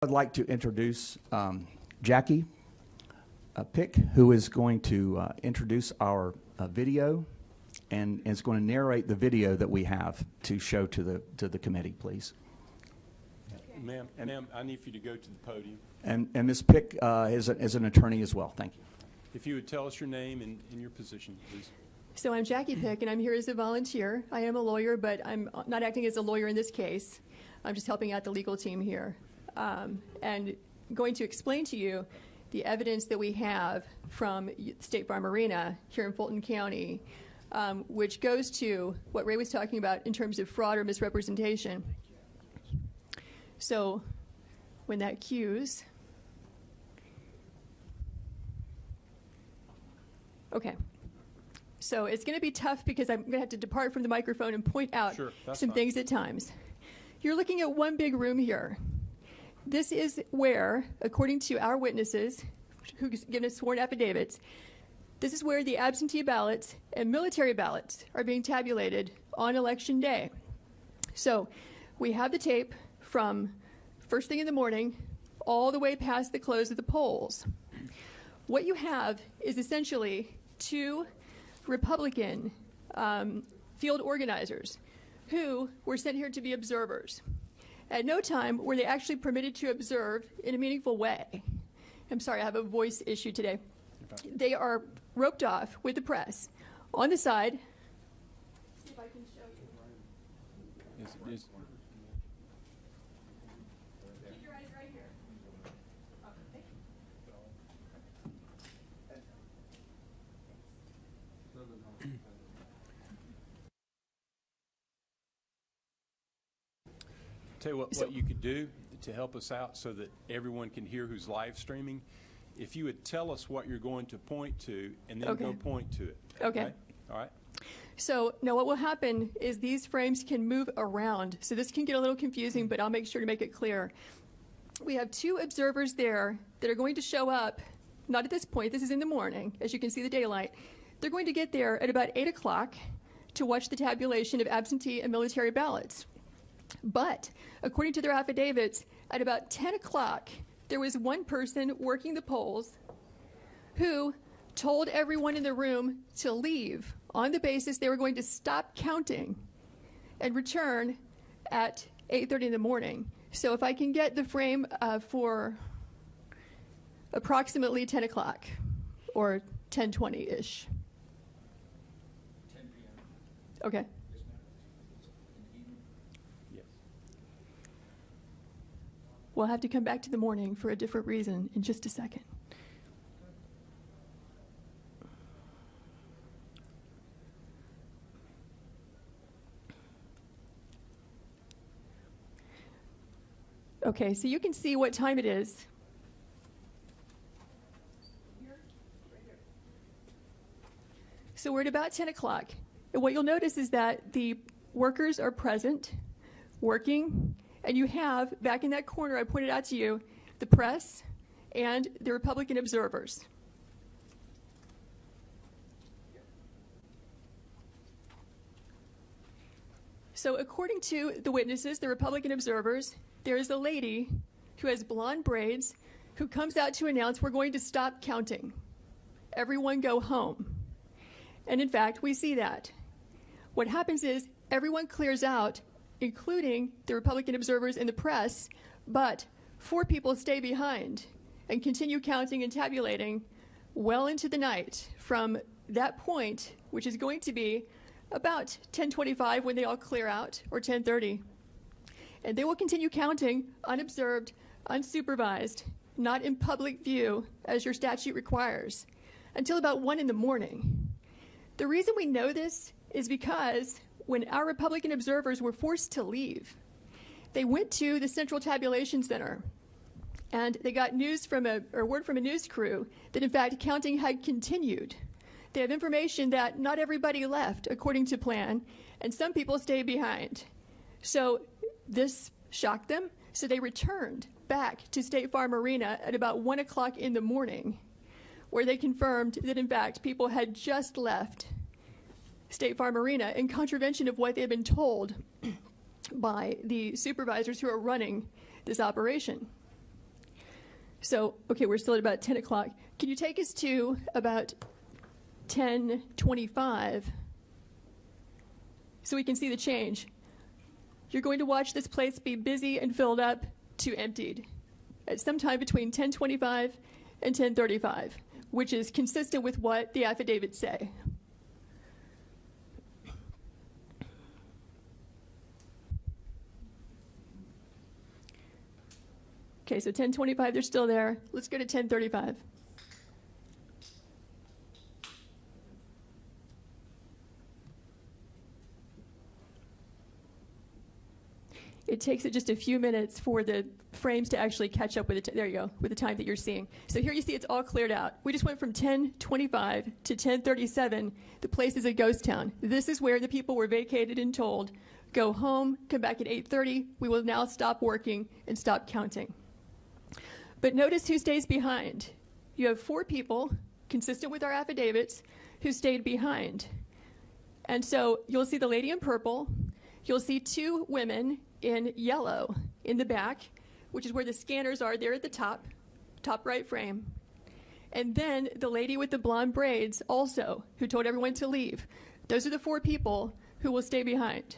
I'd like to introduce Jackie Pick, who is going to introduce our video and is going to narrate the video that we have to show to the committee, please. Ma'am, I need for you to go to the podium. And Ms. Pick is an attorney as well. Thank you. If you would tell us your name and your position, please. So I'm Jackie Pick, and I'm here as a volunteer. I am a lawyer, but I'm not acting as a lawyer in this case. I'm just helping out the legal team here. And going to explain to you the evidence that we have from State Farm Arena here in Fulton County, which goes to what Ray was talking about in terms of fraud or misrepresentation. So when that cues, okay. So it's going to be tough because I'm going to have to depart from the microphone and point out some things at times. You're looking at one big room here. This is where, according to our witnesses, who've given us sworn affidavits, this is where the absentee ballots and military ballots are being tabulated on Election Day. So we have the tape from first thing in the morning all the way past the close of the polls. What you have is essentially two Republican field organizers who were sent here to be observers. At no time were they actually permitted to observe in a meaningful way. I'm sorry, I have a voice issue today. They are roped off with the press on the side. See if I can show you. Keep your eyes right here. Okay. Tell you what you could do to help us out so that everyone can hear who's live streaming. If you would tell us what you're going to point to and then go point to it. Okay. All right. So now what will happen is these frames can move around. So this can get a little confusing, but I'll make sure to make it clear. We have two observers there that are going to show up, not at this point, this is in the morning, as you can see the daylight. They're going to get there at about 8 o'clock to watch the tabulation of absentee and military ballots. But according to their affidavits, at about 10 o'clock, there was one person working the polls who told everyone in the room to leave on the basis they were going to stop counting and return at 8:30 in the morning. So if I can get the frame for approximately 10 o'clock or 10:20-ish. 10 p.m. Okay. We'll have to come back to the morning for a different reason in just a second. Okay, so you can see what time it is. So we're at about 10 o'clock. And what you'll notice is that the workers are present, working, and you have, back in that corner I pointed out to you, the press and the Republican observers. So according to the witnesses, the Republican observers, there is a lady who has blonde braids who comes out to announce we're going to stop counting. Everyone go home. And in fact, we see that. What happens is everyone clears out, including the Republican observers and the press, but 4 people stay behind and continue counting and tabulating well into the night from that point, which is going to be about 10:25 when they all clear out, or 10:30. And they will continue counting unobserved, unsupervised, not in public view as your statute requires, until about 1 in the morning. The reason we know this is because when our Republican observers were forced to leave, they went to the Central Tabulation Center and they got news from word from a news crew that in fact counting had continued. They have information that not everybody left according to plan and some people stayed behind. So this shocked them, so they returned back to State Farm Arena at about 1 o'clock in the morning, where they confirmed that in fact people had just left State Farm Arena in contravention of what they had been told by the supervisors who are running this operation. So, okay, we're still at about 10 o'clock. Can you take us to about 10:25 so we can see the change? You're going to watch this place be busy and filled up to emptied at some time between 10:25 and 10:35, which is consistent with what the affidavits say. Okay, so 10:25, they're still there. Let's go to 10:35. It takes it just a few minutes for the frames to actually catch up with there you go, with the time that you're seeing. So here you see it's all cleared out. We just went from 10:25 to 10:37. The place is a ghost town. This is where the people were vacated and told, go home, come back at 8:30. We will now stop working and stop counting. But notice who stays behind. You have 4 people, consistent with our affidavits, who stayed behind. And so you'll see the lady in purple. You'll see 2 women in yellow in the back, which is where the scanners are there at the top right frame. And then the lady with the blonde braids also, who told everyone to leave. Those are the 4 people who will stay behind.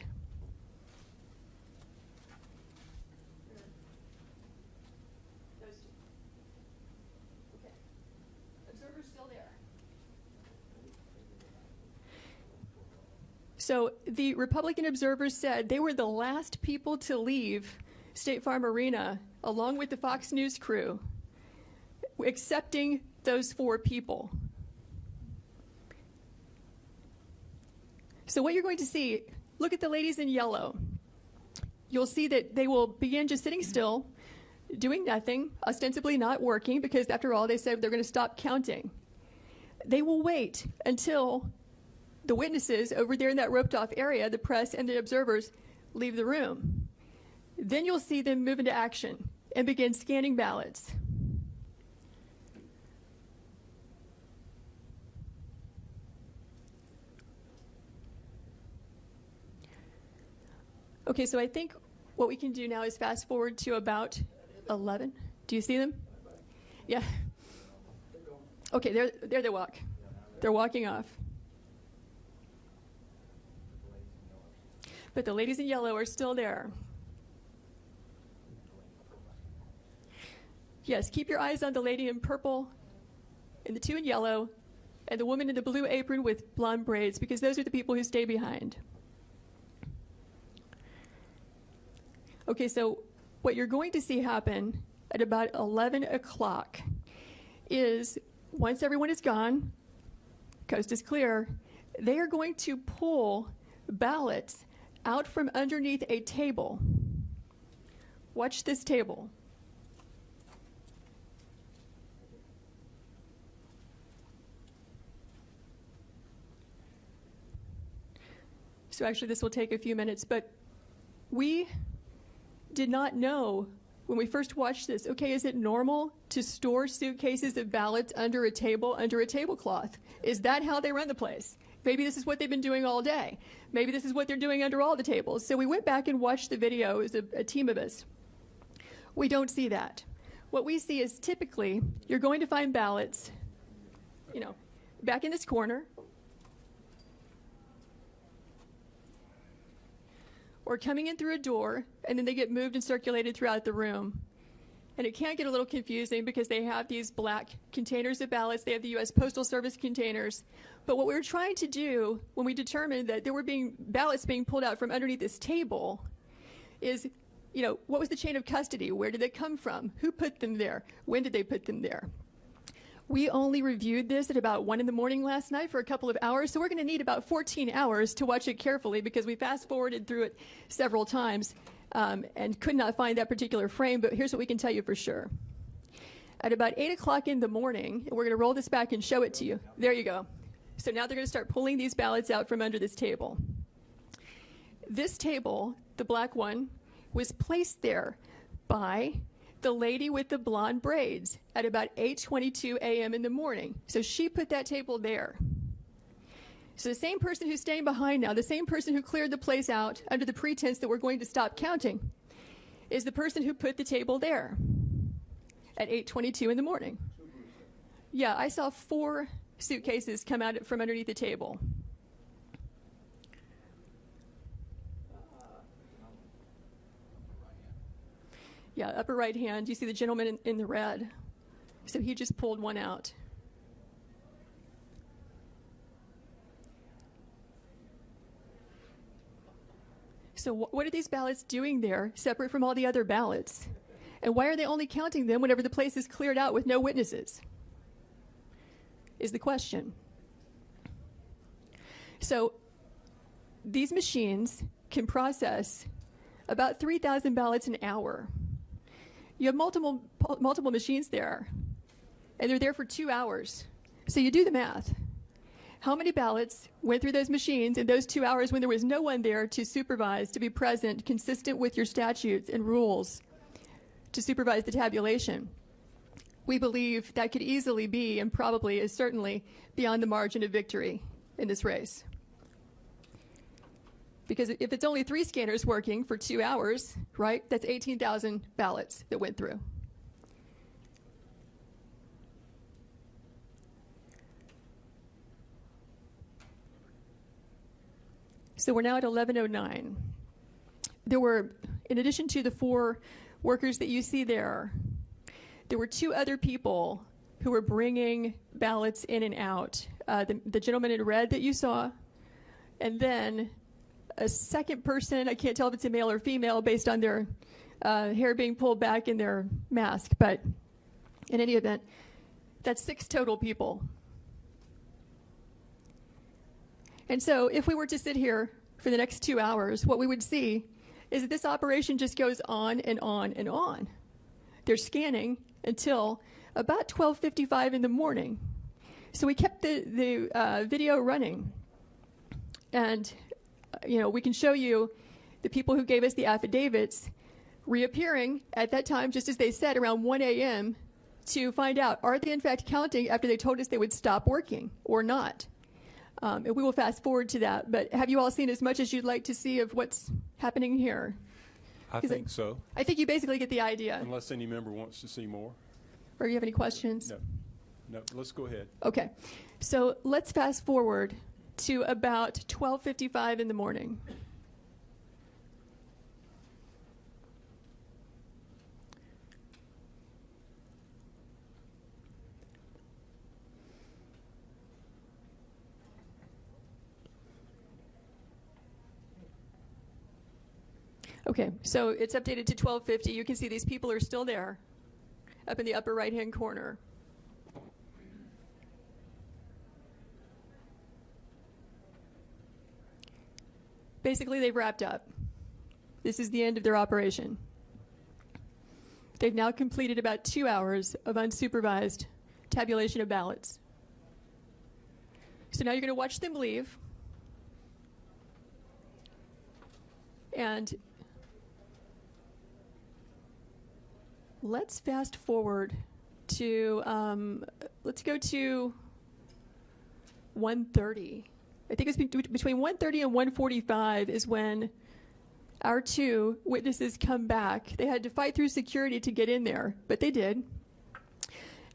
So the Republican observers said they were the last people to leave State Farm Arena, along with the Fox News crew, accepting those 4 people. So what you're going to see, look at the ladies in yellow. You'll see that they will begin just sitting still, doing nothing, ostensibly not working, because after all, they said they're going to stop counting. They will wait until the witnesses over there in that roped off area, the press and the observers, leave the room. Then you'll see them move into action and begin scanning ballots. Okay, so I think what we can do now is fast forward to about 11. Do you see them? Yeah. Okay, there they walk. They're walking off. But the ladies in yellow are still there. Yes, keep your eyes on the lady in purple and the 2 in yellow and the woman in the blue apron with blonde braids, because those are the people who stay behind. Okay, so what you're going to see happen at about 11 o'clock is once everyone is gone, coast is clear, they are going to pull ballots out from underneath a table. Watch this table. So actually this will take a few minutes, but we did not know when we first watched this, okay, is it normal to store suitcases of ballots under a table, under a tablecloth? Is that how they run the place? Maybe this is what they've been doing all day. Maybe this is what they're doing under all the tables. So we went back and watched the video as a team of us. We don't see that. What we see is typically you're going to find ballots, back in this corner, or coming in through a door, and then they get moved and circulated throughout the room. And it can get a little confusing because they have these black containers of ballots. They have the U.S. Postal Service containers. But what we were trying to do when we determined that there were ballots being pulled out from underneath this table is, what was the chain of custody? Where did they come from? Who put them there? When did they put them there? We only reviewed this at about 1 in the morning last night for a couple of hours, so we're going to need about 14 hours to watch it carefully because we fast-forwarded through it several times and could not find that particular frame, but here's what we can tell you for sure. At about 8 o'clock in the morning, and we're going to roll this back and show it to you. There you go. So now they're going to start pulling these ballots out from under this table. This table, the black one, was placed there by the lady with the blonde braids at about 8:22 a.m. in the morning. So she put that table there. So the same person who's staying behind now, the same person who cleared the place out under the pretense that we're going to stop counting, is the person who put the table there. at 8:22 in the morning. Yeah, I saw 4 suitcases come out from underneath the table. Yeah, upper right hand, you see the gentleman in the red. So he just pulled one out. So what are these ballots doing there, separate from all the other ballots? And why are they only counting them whenever the place is cleared out with no witnesses? Is the question. So these machines can process about 3,000 ballots an hour. You have multiple machines there, and they're there for 2 hours. So you do the math. How many ballots went through those machines in those 2 hours when there was no one there to supervise, to be present, consistent with your statutes and rules, to supervise the tabulation? We believe that could easily be, and probably is certainly, beyond the margin of victory in this race. Because if it's only 3 scanners working for 2 hours, right, that's 18,000 ballots that went through. So we're now at 11:09. There were, in addition to the 4 workers that you see there were 2 other people who were bringing ballots in and out. The gentleman in red that you saw, and then a second person. I can't tell if it's a male or female based on their hair being pulled back in their mask, but in any event, that's 6 total people. And so if we were to sit here for the next 2 hours, what we would see is that this operation just goes on and on and on. They're scanning until about 12:55 in the morning. So we kept the video running. And, you know, we can show you the people who gave us the affidavits reappearing at that time, just as they said, around 1 a.m. to find out, are they in fact counting after they told us they would stop working or not? And we will fast forward to that. But have you all seen as much as you'd like to see of what's happening here? I think so. I think you basically get the idea. Unless any member wants to see more. Or you have any questions? No, let's go ahead. Okay. So let's fast forward to about 12:55 in the morning. Okay, so it's updated to 12:50. You can see these people are still there, up in the upper right-hand corner. Basically, they've wrapped up. This is the end of their operation. They've now completed about 2 hours of unsupervised tabulation of ballots. So now you're going to watch them leave. And let's fast forward to, let's go to 1:30. I think it's between 1:30 and 1:45 is when our 2 witnesses come back. They had to fight through security to get in there, but they did.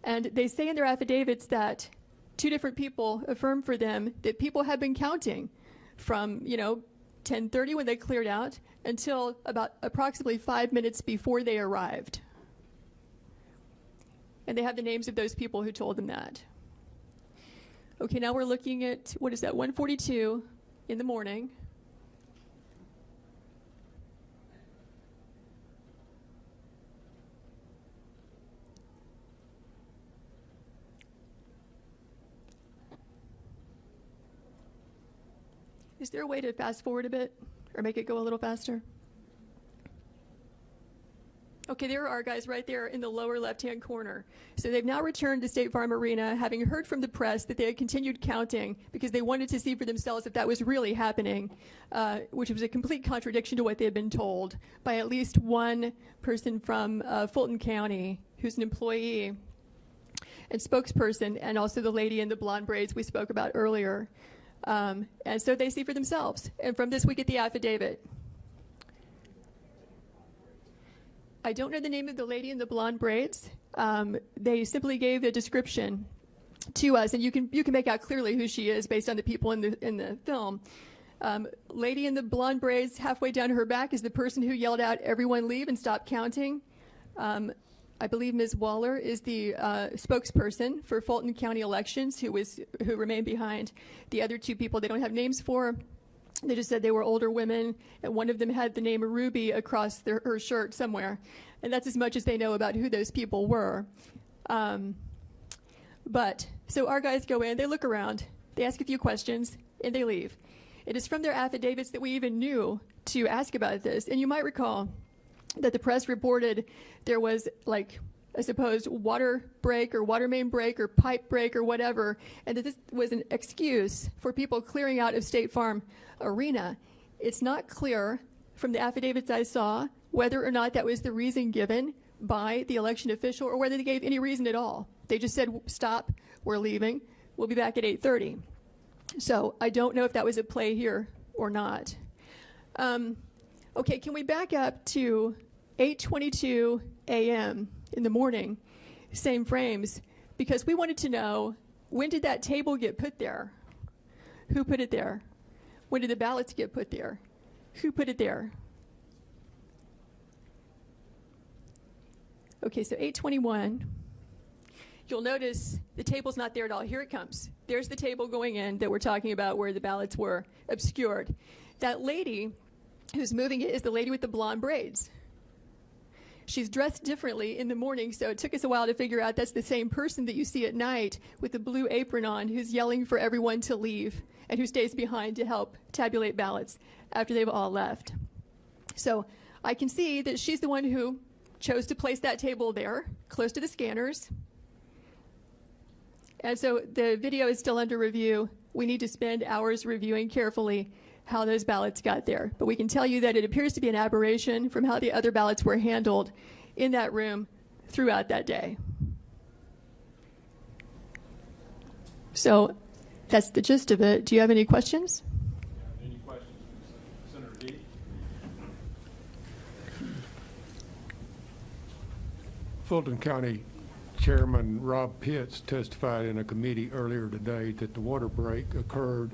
And they say in their affidavits that 2 different people affirmed for them that people had been counting from, 10:30 when they cleared out until about approximately 5 minutes before they arrived. And they have the names of those people who told them that. Okay, now we're looking at, 1:42 in the morning. Is there a way to fast forward a bit or make it go a little faster? Okay, there are our guys right there in the lower left-hand corner. So they've now returned to State Farm Arena, having heard from the press that they had continued counting because they wanted to see for themselves if that was really happening, which was a complete contradiction to what they had been told by at least one person from Fulton County who's an employee and spokesperson, and also the lady in the blonde braids we spoke about earlier. And so they see for themselves. And from this, we get the affidavit. I don't know the name of the lady in the blonde braids, They simply gave a description to us, and you can make out clearly who she is based on the people in the film. Lady in the blonde braids halfway down her back is the person who yelled out, "Everyone leave and stop counting." I believe Ms. Waller is the spokesperson for Fulton County Elections, who remained behind. The other two people they don't have names for. They just said they were older women, and one of them had the name Ruby across her shirt somewhere. And that's as much as they know about who those people were. So our guys go in, they look around, they ask a few questions, and they leave. It is from their affidavits that we even knew to ask about this. And you might recall that the press reported there was, like, a supposed water break or water main break or pipe break or whatever, and that this was an excuse for people clearing out of State Farm Arena. It's not clear from the affidavits I saw whether or not that was the reason given by the election official or whether they gave any reason at all. They just said, "Stop, we're leaving, we'll be back at 8:30. So I don't know if that was at play here or not. Okay, can we back up to 8:22 a.m. in the morning, same frames, because we wanted to know, when did that table get put there? Who put it there? When did the ballots get put there? Who put it there? Okay, so 8:21. You'll notice the table's not there at all. Here it comes. There's the table going in that we're talking about where the ballots were obscured. That lady who's moving it is the lady with the blonde braids. She's dressed differently in the morning, so it took us a while to figure out that's the same person that you see at night with the blue apron on who's yelling for everyone to leave and who stays behind to help tabulate ballots after they've all left. So I can see that she's the one who chose to place that table there, close to the scanners. And so the video is still under review. We need to spend hours reviewing carefully how those ballots got there. But we can tell you that it appears to be an aberration from how the other ballots were handled in that room throughout that day. So that's the gist of it. Do you have any questions? Any questions, Senator D? Fulton County Chairman Rob Pitts testified in a committee earlier today that the water break occurred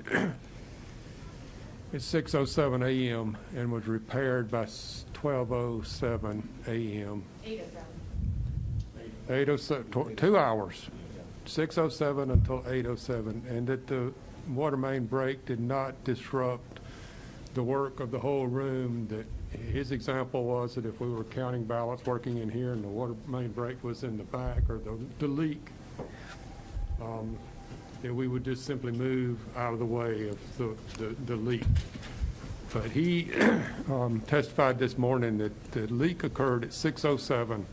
at 6:07 a.m. and was repaired by 12:07 a.m. 8:07, 2 hours, 6:07 until 8:07, and that the water main break did not disrupt the work of the whole room. That his example was that if we were counting ballots working in here and the water main break was in the back, or the leak, that we would just simply move out of the way of the leak. But he testified this morning that the leak occurred at 6:07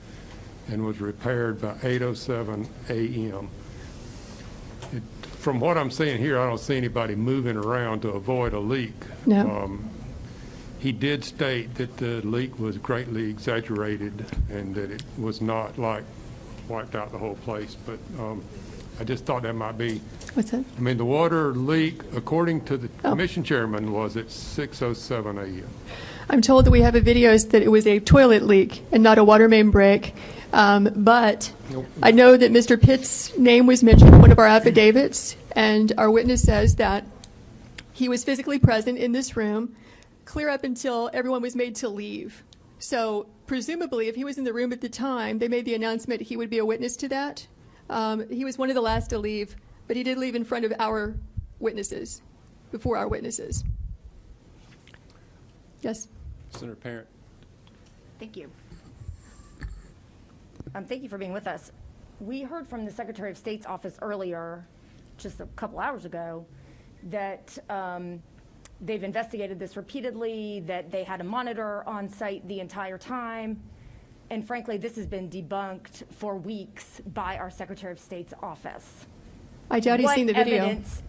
and was repaired by 8:07 a.m. From what I'm seeing here, I don't see anybody moving around to avoid a leak. No. He did state that the leak was greatly exaggerated and that it was not like wiped out the whole place, but I just thought that might be. What's that? I mean, the water leak, according to the commission chairman, was at 6:07 a.m. I'm told that we have a video that it was a toilet leak and not a water main break. But Nope. I know that Mr. Pitt's name was mentioned in one of our affidavits, and our witness says that he was physically present in this room clear up until everyone was made to leave. So presumably, if he was in the room at the time, they made the announcement he would be a witness to that. He was one of the last to leave, but he did leave in front of our witnesses, before our witnesses. Yes? Senator Parent. Thank you. Thank you for being with us. We heard from the Secretary of State's office earlier, just a couple hours ago, that they've investigated this repeatedly, that they had a monitor on site the entire time. And frankly, this has been debunked for weeks by our Secretary of State's office. I doubt he's seen the video. Evidence,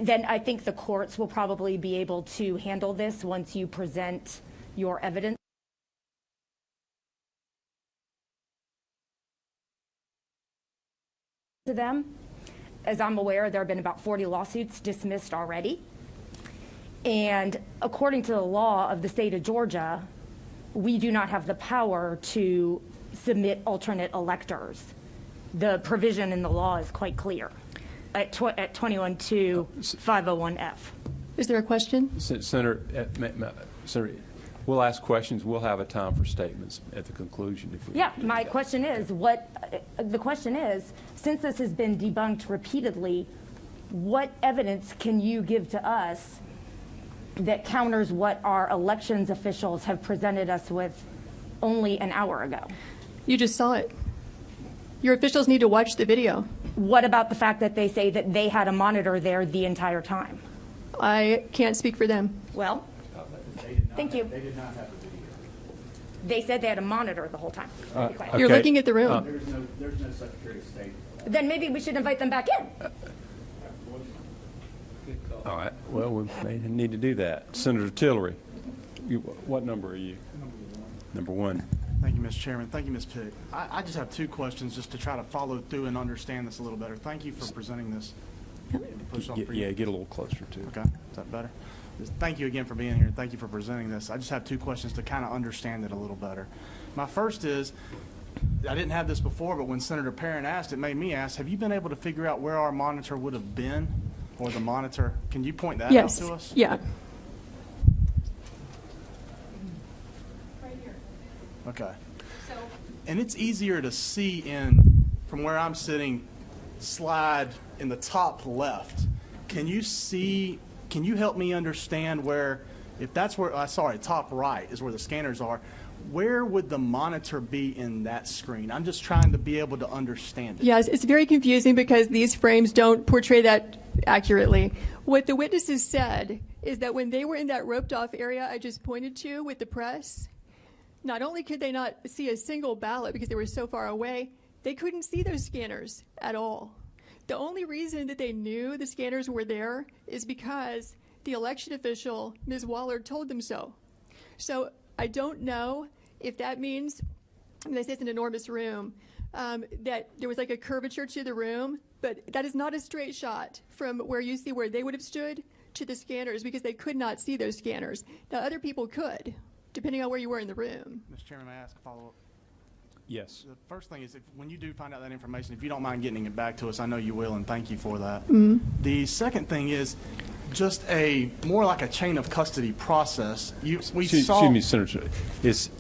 then I think the courts will probably be able to handle this once you present your evidence to them. As I'm aware, there have been about 40 lawsuits dismissed already. And according to the law of the state of Georgia, we do not have the power to submit alternate electors. The provision in the law is quite clear at 21-501F. Is there a question? Senator, Senator, we'll ask questions. We'll have a time for statements at the conclusion. If we Yeah, my question is, the question is, since this has been debunked repeatedly, what evidence can you give to us that counters what our elections officials have presented us with only an hour ago? You just saw it. Your officials need to watch the video. What about the fact that they say that they had a monitor there the entire time? I can't speak for them. Well, thank you. They did not have the video. They said they had a monitor the whole time. Be quiet. You're Okay. looking at the room. There's no Secretary of State. Then maybe we should invite them back in. All right. Well, we may need to do that. Senator Tillery, what number are you? Number one. Thank you, Mr. Chairman. Thank you, Ms. Pitt. I just have two questions just to try to follow through and understand this a little better. Thank you for presenting this. Push off for you. Yeah, get a little closer to it. Okay, is that better? Thank you again for being here. Thank you for presenting this. I just have two questions to kind of understand it a little better. My first is, I didn't have this before, but when Senator Perrin asked, it made me ask, have you been able to figure out where our monitor would have been? Or the monitor? Can you point that out Yes. to us? Yeah. Okay. So And it's easier to see from where I'm sitting, slide in the top left. Can you help me understand where, if that's where, top right is where the scanners are, where would the monitor be in that screen? I'm just trying to be able to understand it. yes, it's very confusing because these frames don't portray that accurately. What the witnesses said is that when they were in that roped off area I just pointed to with the press, not only could they not see a single ballot because they were so far away, they couldn't see those scanners at all. The only reason that they knew the scanners were there is because the election official, Ms. Waller, told them so. So I don't know if that means, they say it's an enormous room, that there was like a curvature to the room, but that is not a straight shot from where you see where they would have stood to the scanners because they could not see those scanners. Now other people could, depending on where you were in the room. Mr. Chairman, may I ask a follow-up? Yes. The first thing is, when you do find out that information, if you don't mind getting it back to us, I know you will, and thank you for that. The second thing is just more like a chain of custody process. Excuse me, Senator.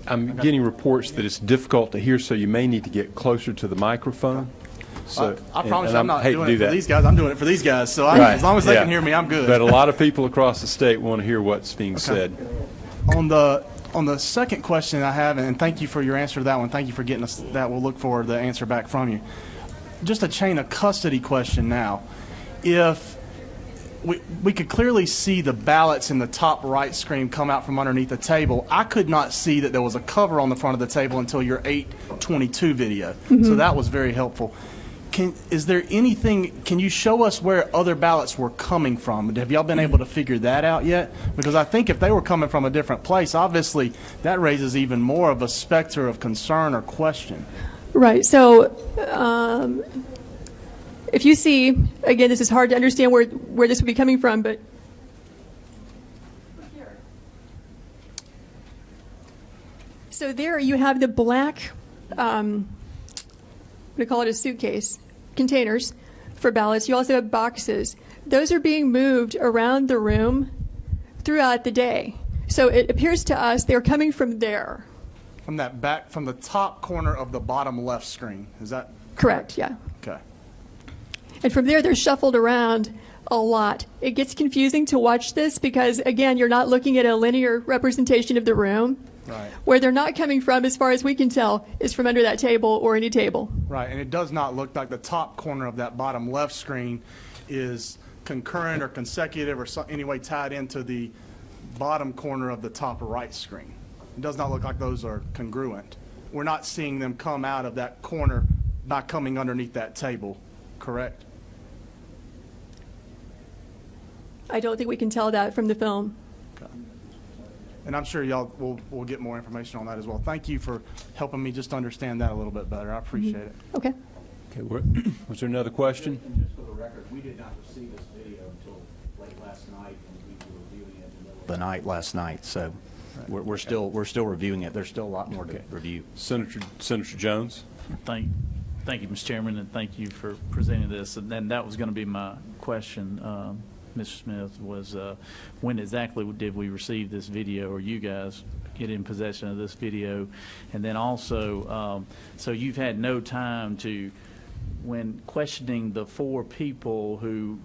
I'm getting reports that it's difficult to hear, so you may need to get closer to the microphone. So, I promise and I'm not hate to doing do it for that. these guys. I'm doing it for these guys. So Right, as long as they yeah. can hear me, I'm good. But a lot of people across the state want to hear what's being said. On the second question I have, and thank you for your answer to that one. Thank you for getting us that. We'll look for the answer back from you. Just a chain of custody question now. If we could clearly see the ballots in the top right screen come out from underneath the table, I could not see that there was a cover on the front of the table until your 8:22 video. So that was very helpful. Is there anything, can you show us where other ballots were coming from? Have y'all been able to figure that out yet? Because I think if they were coming from a different place, obviously that raises even more of a specter of concern or question. Right. So if you see, again, this is hard to understand where this would be coming from, but so there you have the black, we call it a suitcase, containers for ballots. You also have boxes. Those are being moved around the room throughout the day. So it appears to us they're coming from there. From the top corner of the bottom left screen. Is that Correct, yeah. okay? And from there, they're shuffled around a lot. It gets confusing to watch this because, again, you're not looking at a linear representation of the room. Right. Where they're not coming from, as far as we can tell, is from under that table or any table. Right, and it does not look like the top corner of that bottom left screen is concurrent or consecutive or any way tied into the bottom corner of the top right screen. It does not look like those are congruent. We're not seeing them come out of that corner by coming underneath that table, correct? I don't think we can tell that from the film. And I'm sure y'all will get more information on that as well. Thank you for helping me just understand that a little bit better. I appreciate it. Okay. Okay, was there another question? And just for the record, we did not receive this video until late last night, and we were viewing it in the middle of the night last night. So we're still reviewing it. There's still a lot more to review. Senator Jones? Thank you, Mr. Chairman, and thank you for presenting this. And then that was going to be my question, Mr. Smith, was when exactly did we receive this video, or you guys get in possession of this video? And then also, so you've had no time to, when questioning the 4 people who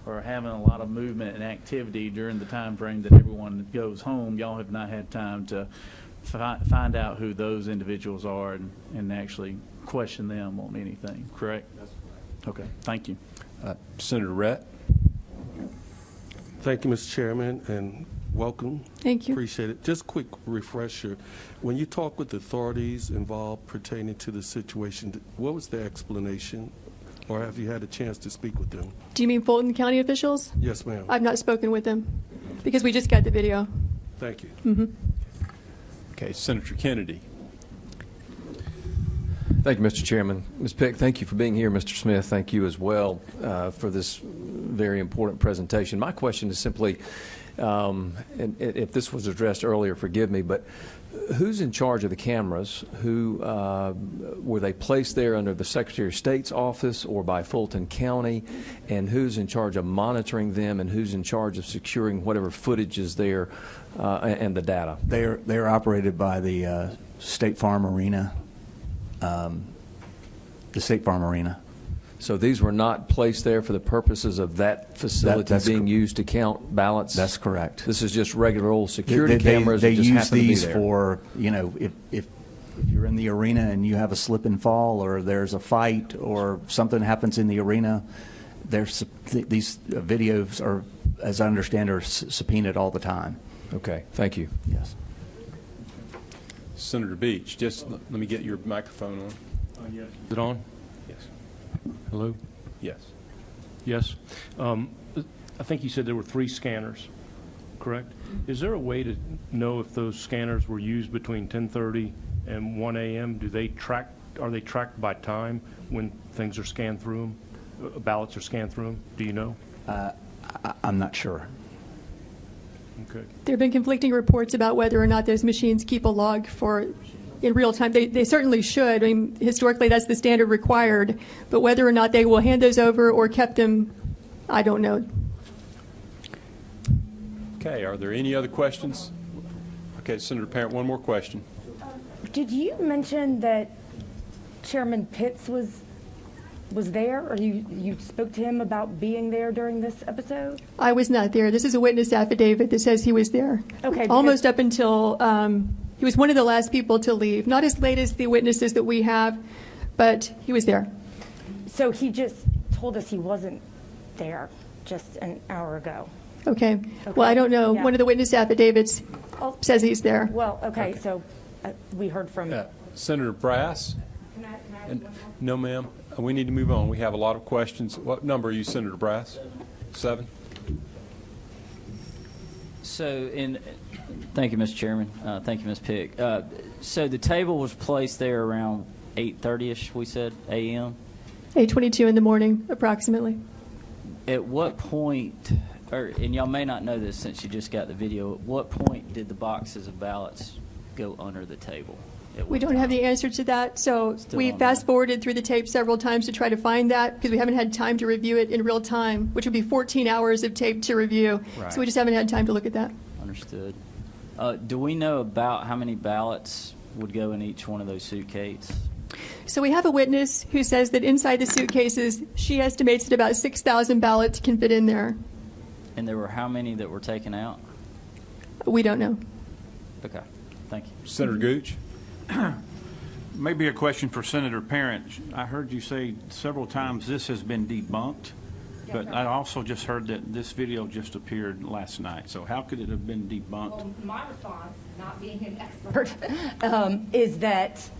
are having a lot of movement and activity during the time frame that everyone goes home, y'all have not had time to find out who those individuals are and actually question them on anything, correct? That's correct. Okay, thank you. Senator Rett? Thank you, Mr. Chairman, and welcome. Thank you. Appreciate it. Just quick refresher. When you talk with authorities involved pertaining to the situation, what was the explanation? Or have you had a chance to speak with them? Do you mean Fulton County officials? Yes, ma'am. I've not spoken with them because we just got the video. Thank you. Mm-hmm. Okay, Senator Kennedy. Thank you, Mr. Chairman. Ms. Pick, thank you for being here. Mr. Smith, thank you as well for this very important presentation. My question is simply, and if this was addressed earlier, forgive me, but who's in charge of the cameras? Who were they placed there under the Secretary of State's office or by Fulton County? And who's in charge of monitoring them, and who's in charge of securing whatever footage is there and the data? They're operated by the State Farm Arena. The State Farm Arena. So these were not placed there for the purposes of that facility That's being used to count ballots? That's correct. This is just regular old security They cameras that just use happen to be these there? for, you know, if you're in the arena and you have a slip and fall, or there's a fight, or something happens in the arena, these videos are, as I understand, are subpoenaed all the time. Okay, thank you. Yes. Senator Beach, just let me get your microphone on. Yes. Is it on? Yes. Hello? Yes. Yes. I think you said there were 3 scanners, correct? Is there a way to know if those scanners were used between 10:30 and 1 a.m.? Are they tracked by time when things are scanned through them, ballots are scanned through them? Do you know? I'm not sure. Okay. There have been conflicting reports about whether or not those machines keep a log in real time. They certainly should. I mean, historically, that's the standard required. But whether or not they will hand those over or kept them, I don't know. Okay, are there any other questions? Okay, Senator Parent, one more question. Did you mention that Chairman Pitts was there, or you spoke to him about being there during this episode? I was not there. This is a witness affidavit that says he was there. Okay. Almost up until he was one of the last people to leave. Not as late as the witnesses that we have, but he was there. So he just told us he wasn't there just an hour ago. Okay. Well, I don't know. Yeah. One of the witness affidavits Oh, says he's there. well, okay, so we heard from. Senator Brass? No, ma'am. We need to move on. We have a lot of questions. What number are you, Senator Brass? 7? So, thank you, Mr. Chairman. Thank you, Ms. Pick. So the table was placed there around 8:30ish, we said, a.m.? 8:22 in the morning, approximately. At what point, and y'all may not know this since you just got the video, at what point did the boxes of ballots go under the table? We don't have the answer to that, so Still we on fast-forwarded through the tape several times to try to find that, because we haven't had time to review it in real time, which would be 14 hours of tape to review. Right. So we just haven't had time to look at that. Understood. Do we know about how many ballots would go in each one of those suitcases? So we have a witness who says that inside the suitcases, she estimates that about 6,000 ballots can fit in there. And there were how many that were taken out? We don't know. Okay, thank you. Senator Gooch? Maybe a question for Senator Parent. I heard you say several times this has been debunked, but I also just heard that this video just appeared last night. So how could it have been debunked? Well, my response, not being an expert, is that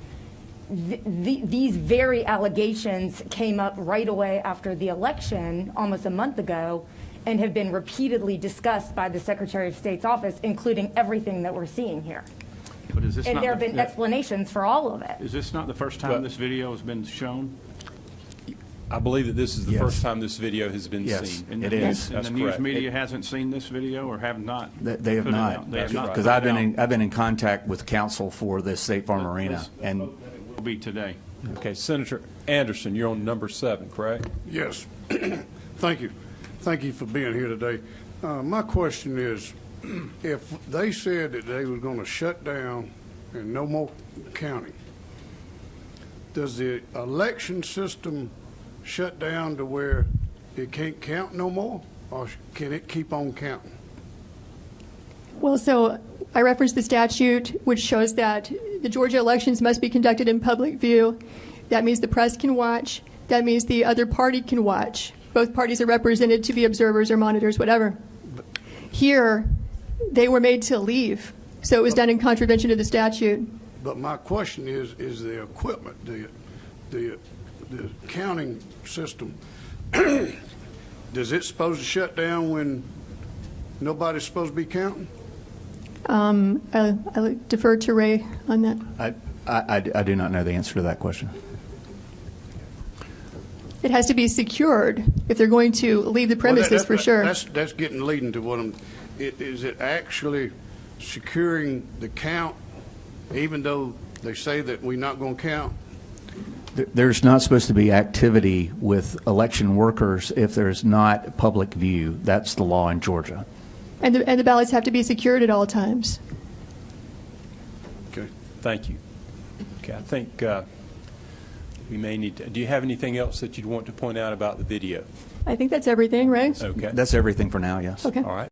these very allegations came up right away after the election, almost a month ago, and have been repeatedly discussed by the Secretary of State's office, including everything that we're seeing here. But is this And not there have the- been explanations for all of it. Is this not the first time this video has been shown? I believe that this is the Yes. first time this video has been Yes. seen. And It the is. news- And That's the news correct. media hasn't seen this video or have not? They have put it not. out? They have not Because put it I've been in contact with counsel for the State Farm Arena, and Will be today. Okay, Senator Anderson, you're on number 7, correct? Yes. Thank you. Thank you for being here today. My question is, if they said that they were going to shut down and no more counting, does the election system shut down to where it can't count no more, or can it keep on counting? Well, so I referenced the statute, which shows that the Georgia elections must be conducted in public view. That means the press can watch. That means the other party can watch. Both parties are represented to be observers or monitors, whatever. Here, they were made to leave, so it was done in contravention of the statute. But my question is the equipment, the counting system, does it supposed to shut down when nobody's supposed to be counting? I'll defer to Ray on that. I do not know the answer to that question. It has to be secured if they're going to leave the premises, for sure. That's leading to what is it actually securing the count, even though they say that we're not going to count? There's not supposed to be activity with election workers if there's not public view. That's the law in Georgia. And the ballots have to be secured at all times. Okay. Thank you. Okay, I think we may need to, do you have anything else that you'd want to point out about the video? I think that's everything, Ray? Okay. That's everything for now, yes. Okay. All right.